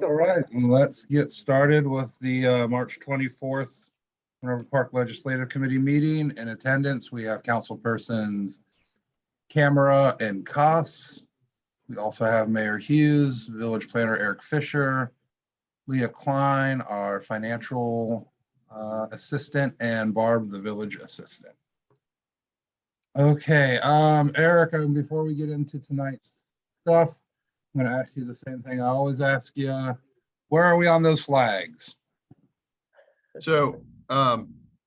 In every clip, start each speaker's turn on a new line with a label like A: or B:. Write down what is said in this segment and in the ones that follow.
A: All right, and let's get started with the March 24th Minerva Park Legislative Committee meeting. In attendance, we have councilpersons Camera and Koss. We also have Mayor Hughes, Village Planner Eric Fisher, Leah Klein, our financial assistant, and Barb, the village assistant. Okay, Eric, before we get into tonight's stuff, I'm going to ask you the same thing I always ask you. Where are we on those flags?
B: So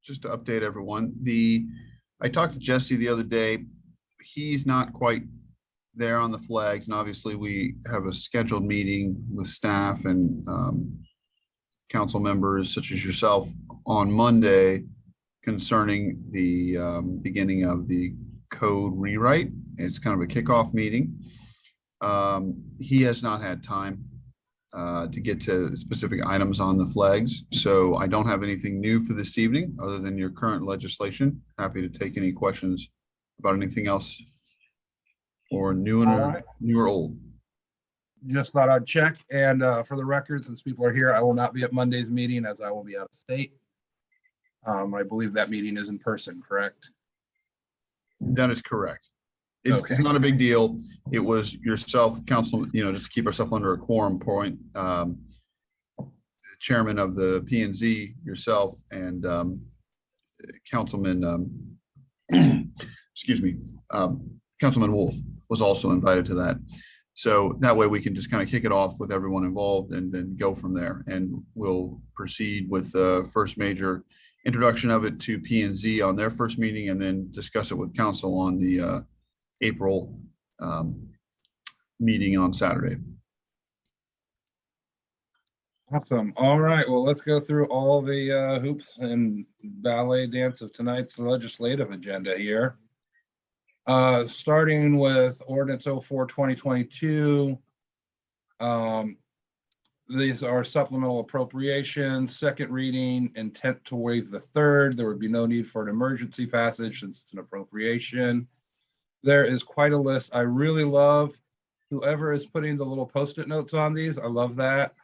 B: just to update everyone, I talked to Jesse the other day. He's not quite there on the flags, and obviously we have a scheduled meeting with staff and council members such as yourself on Monday concerning the beginning of the code rewrite. It's kind of a kickoff meeting. He has not had time to get to specific items on the flags. So I don't have anything new for this evening other than your current legislation. Happy to take any questions about anything else or new or old.
A: Just thought I'd check. And for the record, since people are here, I will not be at Monday's meeting as I will be out of state. I believe that meeting is in person, correct?
B: That is correct. It's not a big deal. It was yourself, council, just to keep ourselves under a quorum point. Chairman of the P&Z, yourself, and Councilman, excuse me, Councilman Wolf was also invited to that. So that way we can just kind of kick it off with everyone involved and then go from there. And we'll proceed with the first major introduction of it to P&Z on their first meeting, and then discuss it with council on the April meeting on Saturday.
A: Awesome. All right. Well, let's go through all the hoops and ballet dance of tonight's legislative agenda here. Starting with Ordinance 04-2022. These are supplemental appropriations, second reading, intent to waive the third. There would be no need for an emergency passage since it's an appropriation. There is quite a list. I really love whoever is putting the little Post-it notes on these. I love that.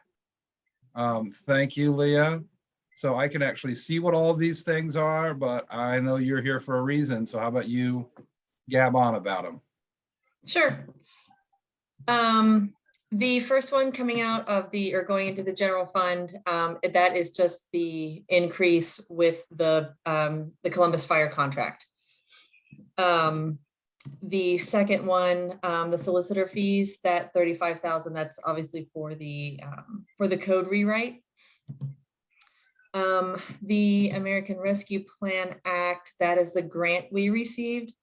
A: Thank you, Leah. So I can actually see what all of these things are, but I know you're here for a reason. So how about you gab on about them?
C: Sure. The first one coming out of or going into the general fund, that is just the increase with the Columbus Fire contract. The second one, the solicitor fees, that 35,000, that's obviously for the code rewrite. The American Rescue Plan Act, that is the grant we received.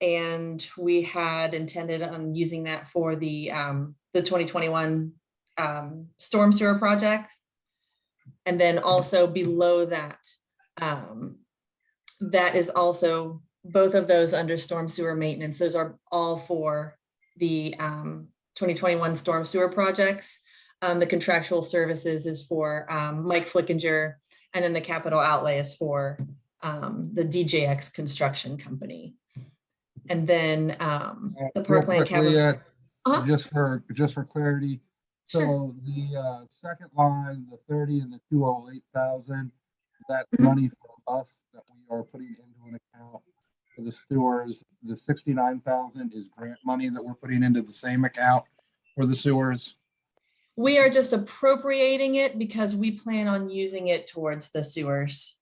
C: And we had intended on using that for the 2021 storm sewer project. And then also below that, that is also both of those under storm sewer maintenance. Those are all for the 2021 storm sewer projects. The contractual services is for Mike Flickinger, and then the capital outlay is for the DJX construction company. And then the parkland capital.
A: Just for clarity. So
C: Sure.
A: The second line, the 30 and the 208,000, that's money from us that we are putting into an account for the sewers. The 69,000 is grant money that we're putting into the same account for the sewers.
C: We are just appropriating it because we plan on using it towards the sewers.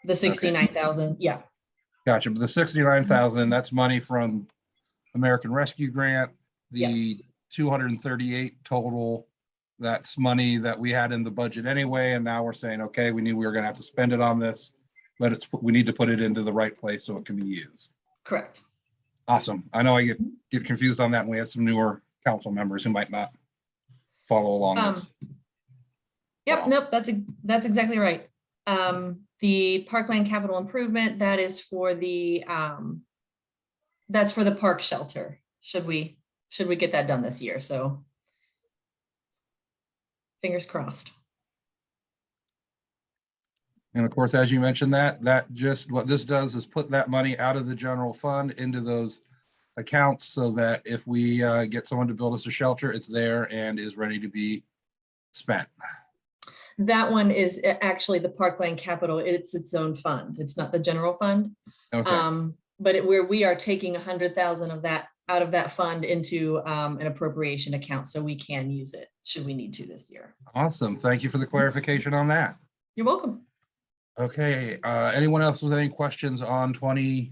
C: The 69,000, yeah.
A: Gotcha. But the 69,000, that's money from American Rescue Grant. The
C: Yes.
A: 238 total, that's money that we had in the budget anyway. And now we're saying, okay, we knew we were going to have to spend it on this, but we need to put it into the right place so it can be used.
C: Correct.
A: Awesome. I know I get confused on that, and we have some newer council members who might not follow along this.
C: Yep, nope, that's exactly right. The Parkland Capital Improvement, that is for the that's for the park shelter. Should we get that done this year? So fingers crossed.
A: And of course, as you mentioned, that just what this does is put that money out of the general fund into those accounts so that if we get someone to build us a shelter, it's there and is ready to be spent.
C: That one is actually the Parkland Capital. It's its own fund. It's not the general fund.
A: Okay,
C: But where we are taking 100,000 of that out of that fund into an appropriation account, so we can use it should we need to this year.
A: awesome. Thank you for the clarification on that.
C: You're welcome.
A: Okay, anyone else with any questions on 20?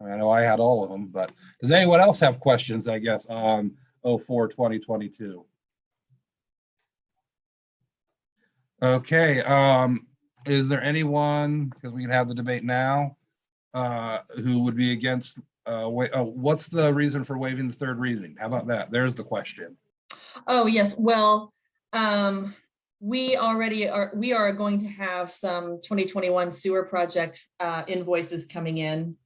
A: I know I had all of them, but does anyone else have questions, I guess, on 04/2022? Okay, is there anyone, because we can have the debate now, who would be against, what's the reason for waiving the third reading? How about that? There's the question.
C: Oh, yes. Well, we are going to have some 2021 sewer project invoices coming in.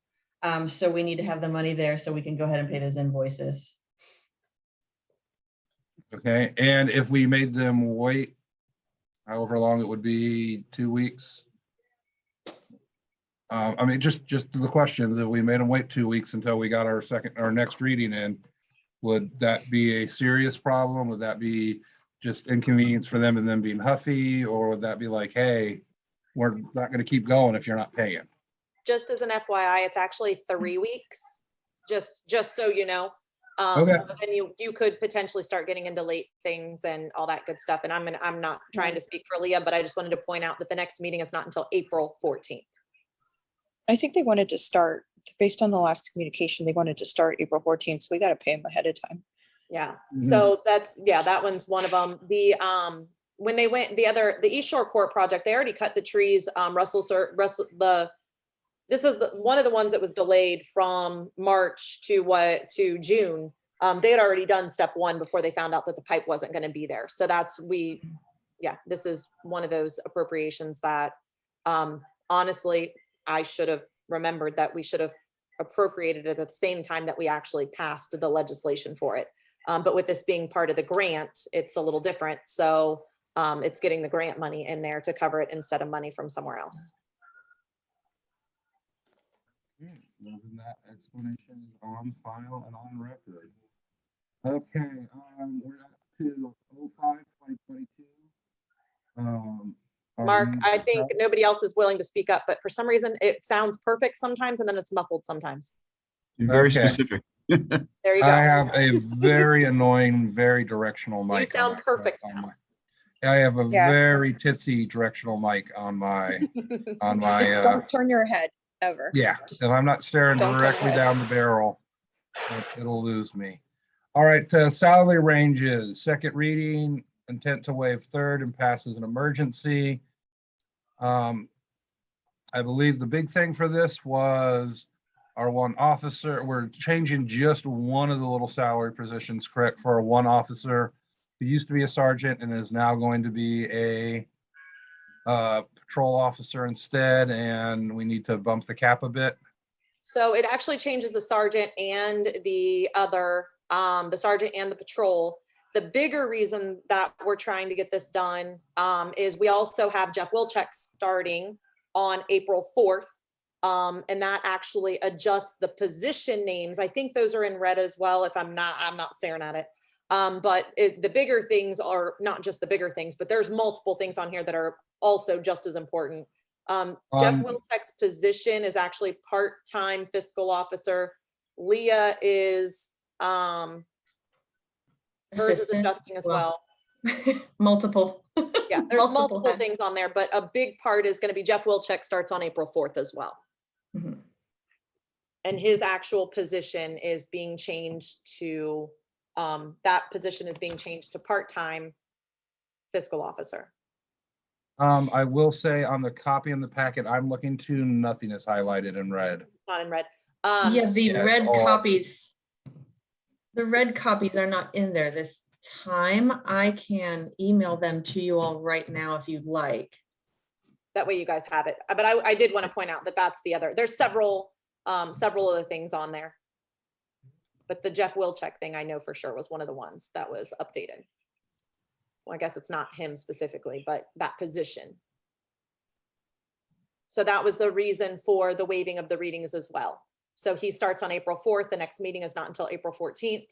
C: So we need to have the money there so we can go ahead and pay those invoices.
A: Okay, and if we made them wait, however long it would be, 2 weeks? I mean, just the questions, if we made them wait 2 weeks until we got our next reading in, would that be a serious problem? Would that be just inconvenience for them and them being huffy? Or would that be like, hey, we're not gonna keep going if you're not paying?
D: Just as an FYI, it's actually 3 weeks, just so you know.
A: Okay.
D: So then you could potentially start getting into late things and all that good stuff. And I'm not trying to speak for Leah, but I just wanted to point out that the next meeting is not until April 14th.
E: I think they wanted to start, based on the last communication, they wanted to start April 14th, so we got to pay them ahead of time.
D: Yeah,
A: Mhm.
D: so that one's one of them. When they went, the East Shore Court project, they already cut the trees. This is one of the ones that was delayed from March to June. They had already done step one before they found out that the pipe wasn't going to be there. So this is one of those appropriations that honestly, I should have remembered that we should have appropriated it at the same time that we actually passed the legislation for it. But with this being part of the grant, it's a little different. So it's getting the grant money in there to cover it instead of money from somewhere else.
A: Well, then that explanation is on file and on record. Okay, we're up to 05/2022.
D: Mark, I think nobody else is willing to speak up, but for some reason it sounds perfect sometimes and then it's muffled sometimes.
B: Be very
A: Okay.
B: specific.
D: There you
A: I
D: go.
A: have a very annoying, very directional mic.
D: You
A: on
D: sound
A: my-
D: perfect
A: on
D: now.
A: my- I have a
E: Yeah.
A: very titsy directional mic on my,
E: Just don't turn your head ever.
A: yeah,
E: Just
A: if I'm not staring
E: don't turn
A: directly
E: ahead.
A: down the barrel, it'll lose me. All right, salary ranges, second reading, intent to waive third and pass as an emergency. I believe the big thing for this was our one officer, we're changing just one of the little salary positions, correct, for our one officer who used to be a sergeant and is now going to be a patrol officer instead, and we need to bump the cap a bit.
D: So it actually changes the sergeant and the sergeant and the patrol. The bigger reason that we're trying to get this done is we also have Jeff Wilczek starting on April 4th. And that actually adjusts the position names. I think those are in red as well. If I'm not staring at it. But the bigger things are not just the bigger things, but there's multiple things on here that are also just as important. Jeff Wilczek's position is actually part-time fiscal officer. Leah is, hers is
C: Assistant.
D: adjusting as
C: Well,
D: well.
C: multiple.
D: Yeah, there's multiple
C: hats.
D: things on there, but a big part is going to be Jeff Wilczek starts on April 4th as well.
C: Mhm.
D: And his actual position is being changed to, that position is being changed to part-time fiscal officer.
A: I will say on the copy in the packet I'm looking to, nothing is highlighted in red.
D: Not in red.
C: Yeah, the
A: yeah, it's
C: red
A: all-
C: copies. The red copies are not in there this time. I can email them to you all right now if you'd like.
D: That way you guys have it. But I did want to point out that that's the other, there's several other things on there. But the Jeff Wilczek thing I know for sure was one of the ones that was updated. Well, I guess it's not him specifically, but that position. So that was the reason for the waiving of the readings as well. So he starts on April 4th. The next meeting is not until April 14th.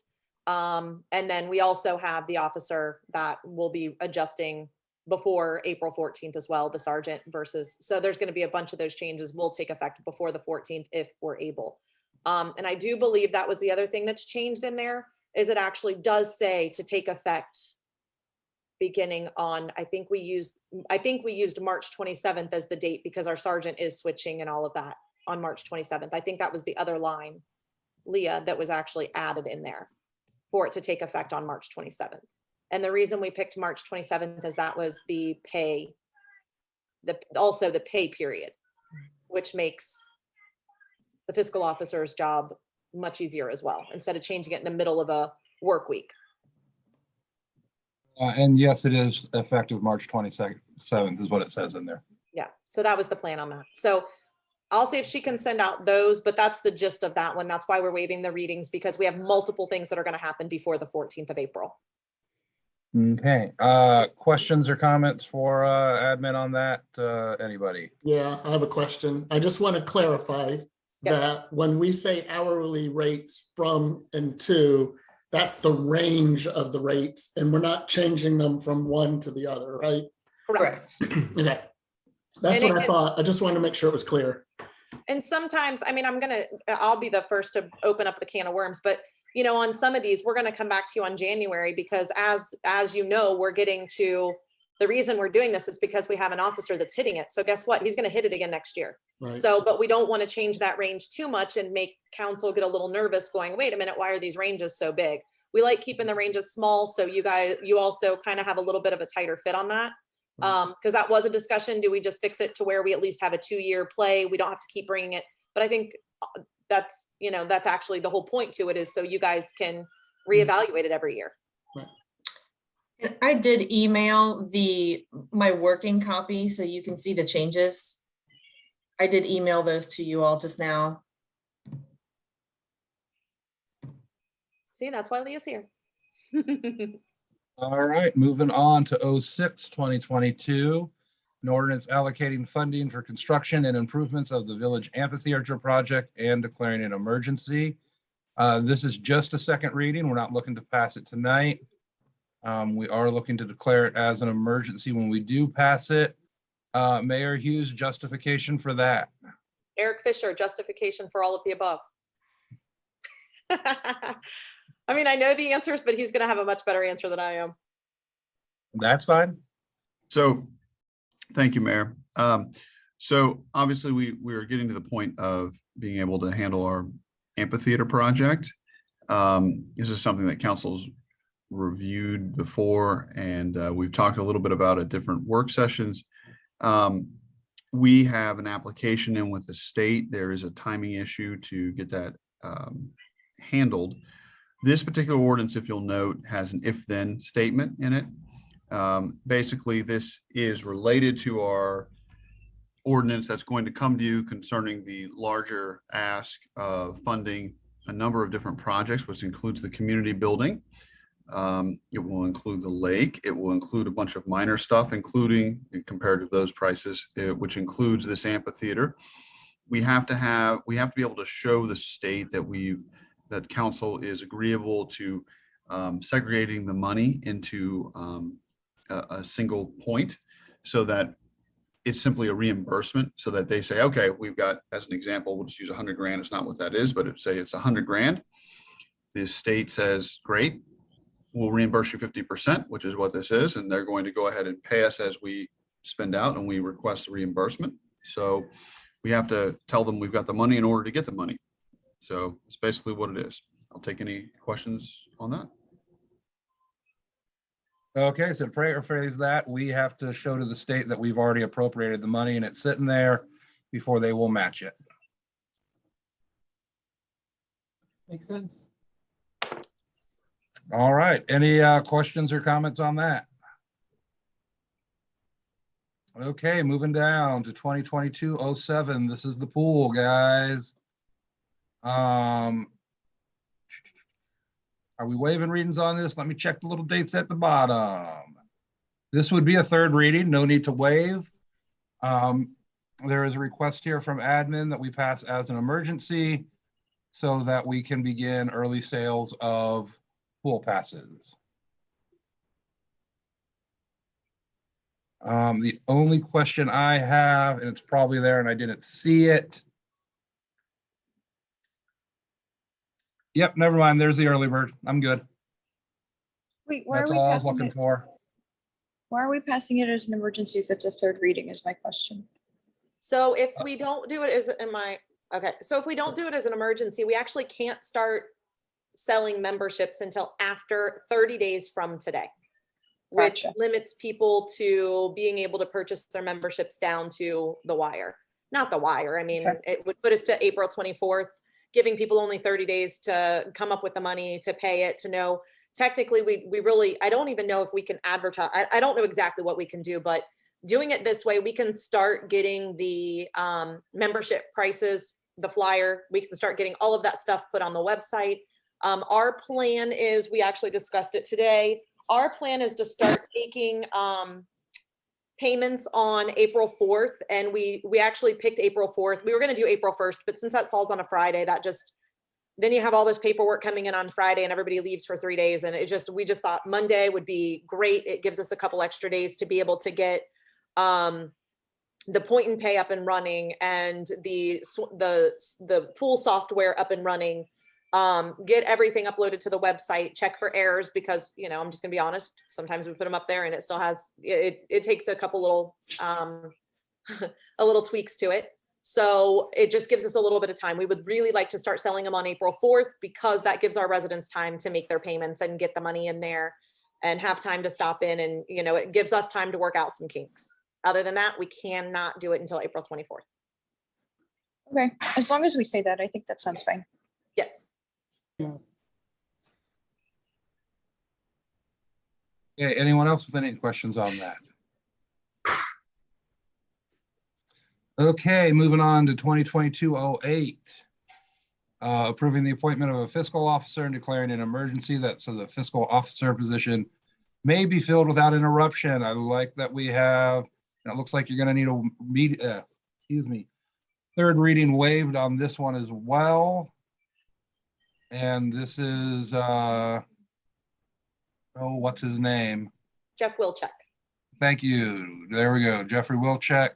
D: And then we also have the officer that will be adjusting before April 14th as well, the sergeant versus, so there's going to be a bunch of those changes will take effect before the 14th if we're able. And I do believe that was the other thing that's changed in there is it actually does say to take effect beginning on, I think we used March 27th as the date because our sergeant is switching and all of that on March 27th. I think that was the other line, Leah, that was actually added in there for it to take effect on March 27th. And the reason we picked March 27th is that was the pay, also the pay period, which makes the fiscal officer's job much easier as well, instead of changing it in the middle of a work week.
A: And yes, it is effective March 27th is what it says in there.
D: Yeah, so that was the plan on that. So I'll see if she can send out those, but that's the gist of that one. That's why we're waiving the readings because we have multiple things that are going to happen before the 14th of April.
A: Okay, questions or comments for admin on that? Anybody?
F: Yeah, I have a question. I just want to clarify
D: Yes.
F: that when we say hourly rates from and to, that's the range of the rates, and we're not changing them from one to the other, right?
C: Correct.
F: Okay. That's
D: And
F: what I thought. I just wanted to make sure it was clear.
D: And sometimes, I mean, I'll be the first to open up the can of worms, but you know, on some of these, we're going to come back to you on January because as you know, we're getting to the reason we're doing this is because we have an officer that's hitting it. So guess what? He's going to hit it again next year.
F: Right.
D: So, but we don't want to change that range too much and make council get a little nervous going, wait a minute, why are these ranges so big? We like keeping the ranges small. So you also kind of have a little bit of a tighter fit on that. Because that was a discussion. Do we just fix it to where we at least have a 2-year play? We don't have to keep bringing it. But I think that's actually the whole point to it is so you guys can reevaluate it every year.
C: And I did email my working copy so you can see the changes. I did email those to you all just now.
D: See, that's why Leah's here.
A: All right, moving on to 06-2022. An ordinance allocating funding for construction and improvements of the village amphitheater project and declaring an emergency. This is just a second reading. We're not looking to pass it tonight. We are looking to declare it as an emergency when we do pass it. Mayor Hughes, justification for that.
D: Eric Fisher, justification for all of the above. I mean, I know the answers, but he's going to have a much better answer than I am.
A: That's fine.
B: So, thank you, Mayor. So obviously we are getting to the point of being able to handle our amphitheater project. This is something that council's reviewed before, and we've talked a little bit about at different work sessions. We have an application in with the state. There is a timing issue to get that handled. This particular ordinance, if you'll note, has an if-then statement in it. Basically, this is related to our ordinance that's going to come to you concerning the larger ask of funding a number of different projects, which includes the community building. It will include the lake. It will include a bunch of minor stuff, including compared to those prices, which includes this amphitheater. We have to be able to show the state that council is agreeable to segregating the money into a single point so that it's simply a reimbursement, so that they say, okay, we've got, as an example, we'll just use 100 grand. It's not what that is, but say it's 100 grand. The state says, great, we'll reimburse you 50%, which is what this is. And they're going to go ahead and pay us as we spend out and we request the reimbursement. So we have to tell them we've got the money in order to get the money. So it's basically what it is. I'll take any questions on that.
A: Okay, so to paraphrase that, we have to show to the state that we've already appropriated the money and it's sitting there before they will match it.
G: Makes sense.
A: All right, any questions or comments on that? Okay, moving down to 2022-07. This is the pool, guys. Are we waiving readings on this? Let me check the little dates at the bottom. This would be a third reading, no need to waive. There is a request here from admin that we pass as an emergency. so that we can begin early sales of pool passes. The only question I have, and it's probably there and I didn't see it. Yep, never mind. There's the early bird. I'm good.
E: Wait, why are
A: That's
E: we
A: all I was
E: passing
A: looking
E: it?
A: for.
E: Why are we passing it as an emergency if it's a third reading is my question.
D: So if we don't do it as, so if we don't do it as an emergency, we actually can't start selling memberships until after 30 days from today, which
E: Gotcha.
D: limits people to being able to purchase their memberships down to the wire. Not the wire. I mean,
E: Okay.
D: it would put us to April 24th, giving people only 30 days to come up with the money, to pay it, to know. Technically, we really, I don't even know if we can advertise. I don't know exactly what we can do, but doing it this way, we can start getting the membership prices, the flyer, we can start getting all of that stuff put on the website. Our plan is, we actually discussed it today. Our plan is to start taking payments on April 4th. And we actually picked April 4th. We were going to do April 1st, but since that falls on a Friday, that just, then you have all this paperwork coming in on Friday and everybody leaves for 3 days. And we just thought Monday would be great. It gives us a couple extra days to be able to get the point and pay up and running and the pool software up and running. Get everything uploaded to the website, check for errors, because, you know, I'm just gonna be honest, sometimes we put them up there and it still has, it takes a couple little, a little tweaks to it. So it just gives us a little bit of time. We would really like to start selling them on April 4th because that gives our residents time to make their payments and get the money in there and have time to stop in, and, you know, it gives us time to work out some kinks. Other than that, we cannot do it until April 24th.
E: Okay, as long as we say that, I think that sounds fine.
D: Yes.
A: Okay, anyone else with any questions on that? Okay, moving on to 2022-08. Approving the appointment of a fiscal officer and declaring an emergency so the fiscal officer position may be filled without interruption. I like that we have, and it looks like you're gonna need a third reading waived on this one as well. And this is, what's his name?
D: Jeff Wilczek.
A: Thank you. There we go. Jeffrey Wilczek.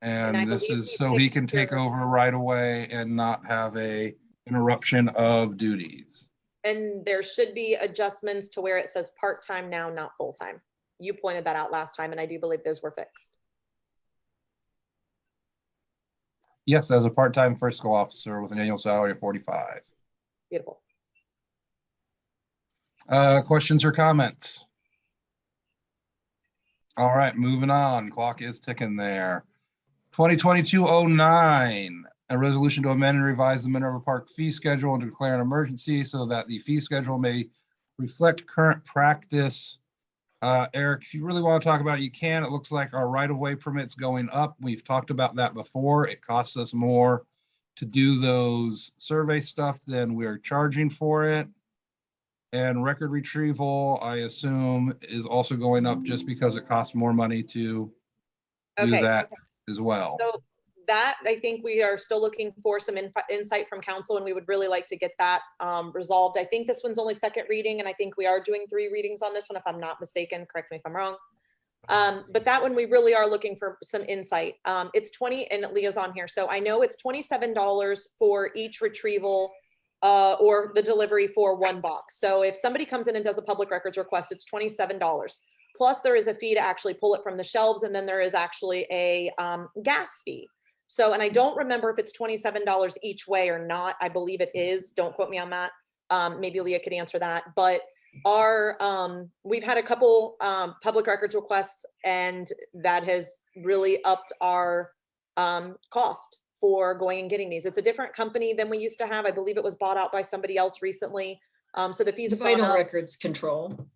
D: And I
A: And this
D: believe
A: is
D: he
A: so he
D: takes
A: can take
D: care of-
A: over right away and not have a interruption of duties.
D: And there should be adjustments to where it says part-time now, not full-time. You pointed that out last time, and I do believe those were fixed.
A: Yes, as a part-time fiscal officer with an annual salary of 45.
D: Beautiful.
A: Questions or comments? All right, moving on. Clock is ticking there. 2022-09, a resolution to amend and revise the Minerva Park fee schedule and to declare an emergency so that the fee schedule may reflect current practice. Eric, if you really want to talk about it, you can. It looks like our right-of-way permits going up. We've talked about that before. It costs us more to do those survey stuff than we're charging for it. And record retrieval, I assume, is also going up just because it costs more money to do
D: Okay.
A: that as well.
D: So that, I think we are still looking for some insight from council, and we would really like to get that resolved. I think this one's only second reading, and I think we are doing 3 readings on this one, if I'm not mistaken. Correct me if I'm wrong. But that one, we really are looking for some insight. It's 20, and Leah's on here. So I know it's $27 for each retrieval or the delivery for 1 box. So if somebody comes in and does a public records request, it's $27. Plus there is a fee to actually pull it from the shelves. And then there is actually a gas fee. So, and I don't remember if it's $27 each way or not. I believe it is. Don't quote me on that. Maybe Leah could answer that. But we've had a couple public records requests, and that has really upped our cost for going and getting these. It's a different company than we used to have. I believe it was bought out by somebody else recently. So the fees have gone
C: Vital
D: up.
C: Records Control.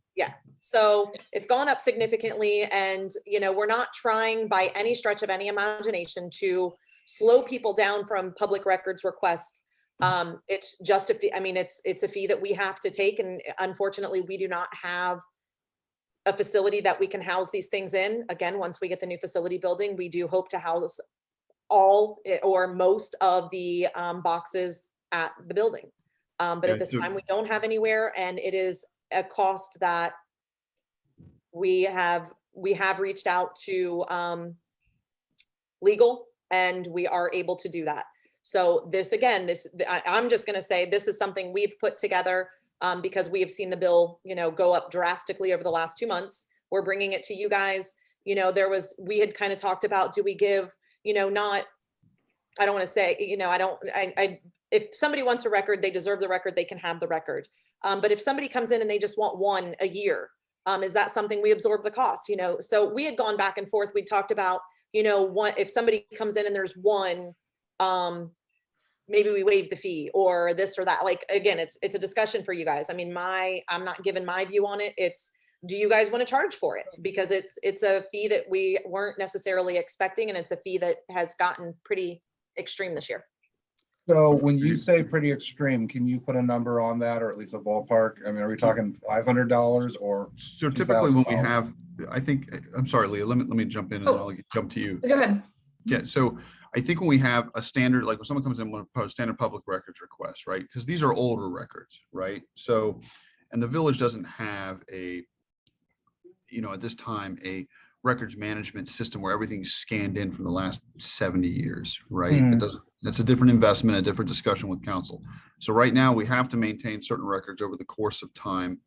D: So it's gone up significantly, and, you know, we're not trying by any stretch of any imagination to slow people down from public records requests. It's just a fee. I mean, it's a fee that we have to take. And unfortunately, we do not have a facility that we can house these things in. Again, once we get the new facility building, we do hope to house all or most of the boxes at the building. But at
B: Okay,
D: this
B: so-
D: time, we don't have anywhere, and it is a cost that we have reached out to legal, and we are able to do that. So this, again, I'm just gonna say, this is something we've put together because we have seen the bill, go up drastically over the last 2 months. We're bringing it to you guys. We had kind of talked about, do we give, not, I don't want to say, if somebody wants a record, they deserve the record, they can have the record. But if somebody comes in and they just want one a year, is that something we absorb the cost? So we had gone back and forth. We talked about, if somebody comes in and there's one, maybe we waive the fee or this or that. Like, again, it's a discussion for you guys. I mean, I'm not giving my view on it. It's, do you guys want to charge for it? Because it's a fee that we weren't necessarily expecting, and it's a fee that has gotten pretty extreme this year.
A: So when you say pretty extreme, can you put a number on that, or at least a ballpark? I mean, are we talking $500 or?
B: So typically when we
A: $2,000?
B: have, I think, I'm sorry, Leah, let me jump in and then I'll jump to you.
C: Go ahead.
B: Yeah, so I think when we have a standard, like when someone comes in with a standard public records request, right? Because these are older records, right? So, and the village doesn't have at this time, a records management system where everything's scanned in from the last 70 years, right? It doesn't, that's a different investment, a different discussion with council. So right now we have to maintain certain records over the course of time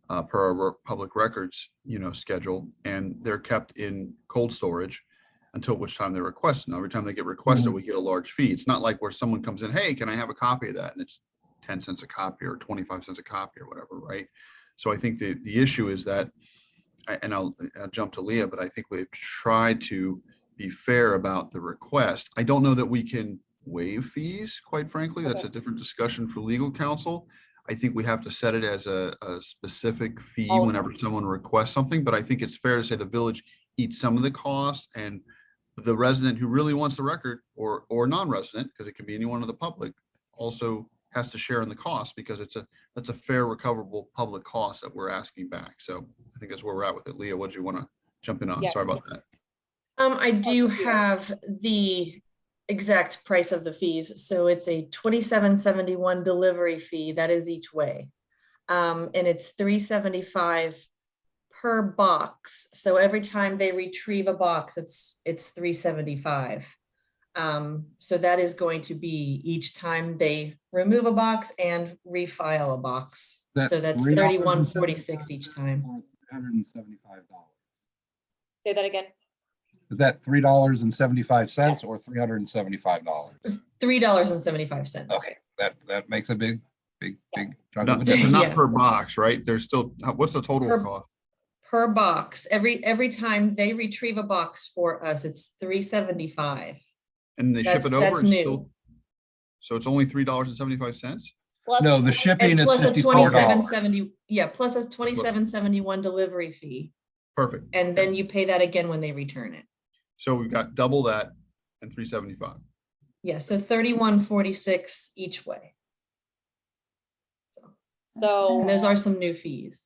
B: per our public records, schedule, and they're kept in cold storage until which time they're requested. Now, every time they get requested, we get a large fee. It's not like where someone comes in, hey, can I have a copy of that? And it's 10 cents a copy or 25 cents a copy or whatever, right? So I think the issue is that, and I'll jump to Leah, but I think we've tried to be fair about the request. I don't know that we can waive fees, quite frankly. That's a different discussion for legal counsel. I think we have to set it as a specific fee whenever someone requests something, but I think it's fair to say the village eats some of the cost, and the resident who really wants the record, or non-resident, because it can be anyone of the public, also has to share in the cost, because that's a fair recoverable public cost that we're asking back. So I think that's where we're at with it. Leah, what do you want to jump in on?
E: Yeah.
B: Sorry about that.
C: I do have the exact price of the fees. So it's a $27.71 delivery fee. That is each way. And it's $3.75 per box. So every time they retrieve a box, it's $3.75. So that is going to be each time they remove a box and refile a box. So that's $31.46 each time.
A: $375.
D: Say that again.
A: Is that $3.75 or $375?
C: $3.75.
A: Okay, that makes a big chunk of
B: Not,
A: a difference.
B: not
C: Yeah.
B: per box, right? There's still, what's the total
C: Per-
B: cost?
C: Per box. Every time they retrieve a box for us, it's $3.75.
B: And they ship
C: That's
B: it over?
C: that's
B: and
C: new.
B: still- So it's only $3.75?
D: Plus
A: No, the
D: 20
A: shipping
C: And
A: is
C: plus a
A: $54.
C: $27.70, yeah, plus a $27.71 delivery fee.
B: Perfect.
C: And then you pay that again when they return it.
B: So we've got double that and $3.75.
C: Yeah, so $31.46 each way.
D: So
C: And those are some new fees.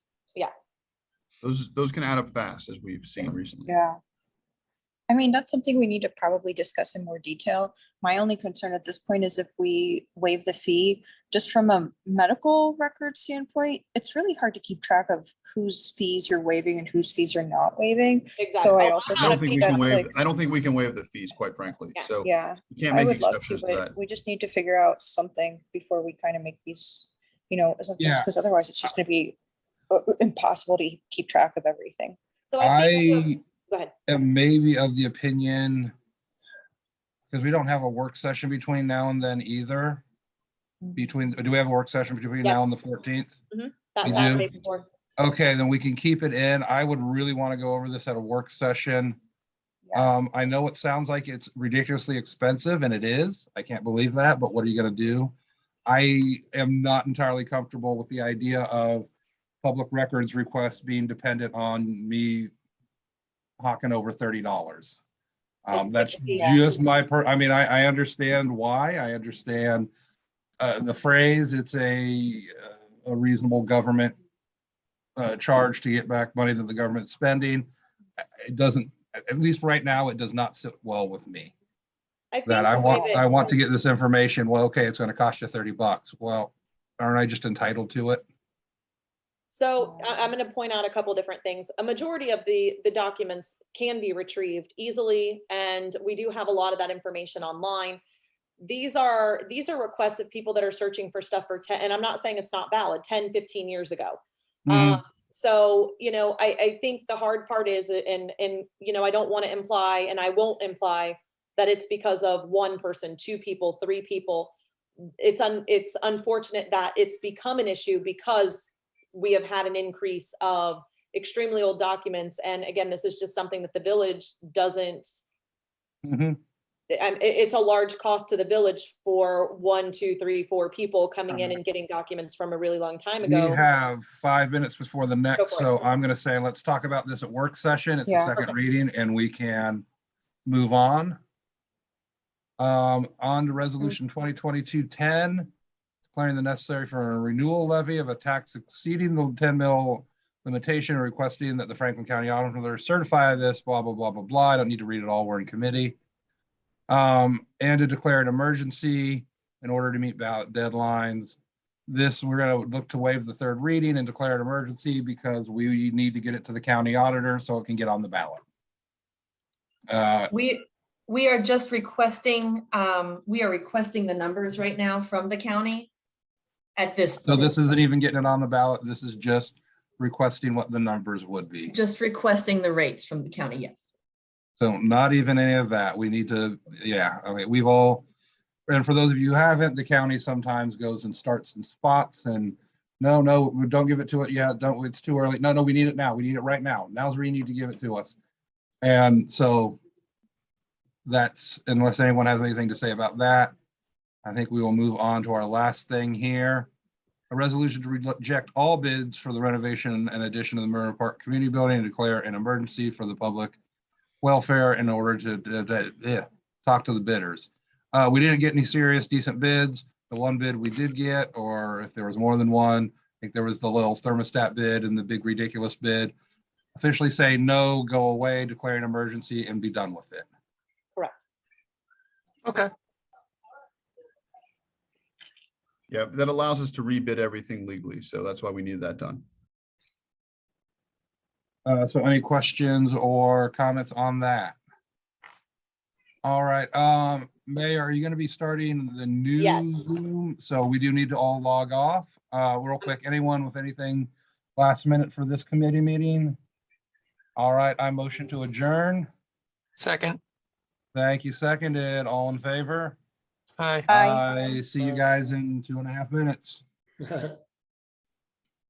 B: Those can add up fast, as we've seen recently.
E: Yeah. I mean, that's something we need to probably discuss in more detail. My only concern at this point is if we waive the fee, just from a medical record standpoint, it's really hard to keep track of whose fees you're waiving and whose fees you're not waiving.
D: exactly.
E: So I also
B: I don't think we can
E: that's
B: waive,
E: like-
B: I don't think we can waive the fees, quite frankly.
D: Yeah.
B: So
E: Yeah,
B: you can't
E: I
B: make
E: would love to,
B: exceptions to that.
E: but we just need to figure out something before we kind of make these, assumptions,
A: Yeah.
E: because otherwise it's just gonna be impossible to keep track of everything.
D: So I think
A: I
D: go ahead.
A: am maybe of the opinion, because we don't have a work session between now and then either. Do we have a work session between now and the 14th?
D: That's
A: we do.
D: Saturday before.
A: Okay, then we can keep it in. I would really want to go over this at a work session.
E: Yeah.
A: I know it sounds like it's ridiculously expensive, and it is. I can't believe that, but what are you going to do? I am not entirely comfortable with the idea of public records requests being dependent on me hawking over $30. That's
D: Yeah.
A: just I understand why. I understand the phrase, it's a reasonable government charge to get back money that the government's spending. It doesn't, at least right now, it does not sit well with me.
D: I think
A: that I
D: the way
A: want,
D: that-
A: I want to get this information. Well, okay, it's gonna cost you $30. Well, aren't I just entitled to it?
D: So I'm going to point out a couple different things. A majority of the documents can be retrieved easily, and we do have a lot of that information online. These are requests of people that are searching for stuff for 10, and I'm not saying it's not valid, 10, 15 years ago.
A: Mhm.
D: So, I think the hard part is, and, I don't want to imply, and I won't imply that it's because of one person, two people, three people. It's unfortunate that it's become an issue because we have had an increase of extremely old documents. And again, this is just something that the village doesn't,
A: Mhm.
D: it's a large cost to the village for 1, 2, 3, 4 people coming in and getting documents from a really long time
A: We
D: ago.
A: have 5 minutes before the
D: Go
A: next,
D: for it.
A: so I'm gonna say, let's talk about this at work session. It's a
E: Yeah.
A: second
D: Perfect.
A: reading and we can move on. On to resolution 2022-10, declaring the necessary for a renewal levy of a tax exceeding the 10 mil limitation, and requesting that the Franklin County Auditor certify this, blah, blah, blah, blah, blah. I don't need to read it all. We're in committee. And to declare an emergency in order to meet ballot deadlines. This, we're gonna look to waive the third reading and declare an emergency because we need to get it to the county auditor so it can get on the ballot.
C: We are just requesting, we are requesting the numbers right now from the county at this
A: So
C: point.
A: this isn't even getting it on the ballot. This is just requesting what the numbers would be.
C: Just requesting the rates from the county, yes.
A: So not even any of that. We need to, yeah, okay, we've all, and for those of you who haven't, the county sometimes goes and starts in spots and no, don't give it to it yet. Don't, it's too early. No, we need it now. We need it right now. Now's where you need to give it to us. And so that's, unless anyone has anything to say about that, I think we will move on to our last thing here. A resolution to reject all bids for the renovation and addition of the Murray Park Community Building and declare an emergency for the public welfare in order to talk to the bidders. We didn't get any serious decent bids. The one bid we did get, or if there was more than one, I think there was the little thermostat bid and the big ridiculous bid. Officially say no, go away, declare an emergency and be done with it.
D: Correct.
G: Okay.
B: Yeah, that allows us to rebid everything legally. So that's why we need that done.
A: So any questions or comments on that? All right, Mayor, are you gonna be starting the new
D: Yes.
A: Zoom? So we do need to all log off. Real quick, anyone with anything last minute for this committee meeting? All right, I motion to adjourn.
G: Second.
A: Thank you, seconded. All in favor?
G: Aye.
E: Aye.
A: I see you guys in 2.5 minutes.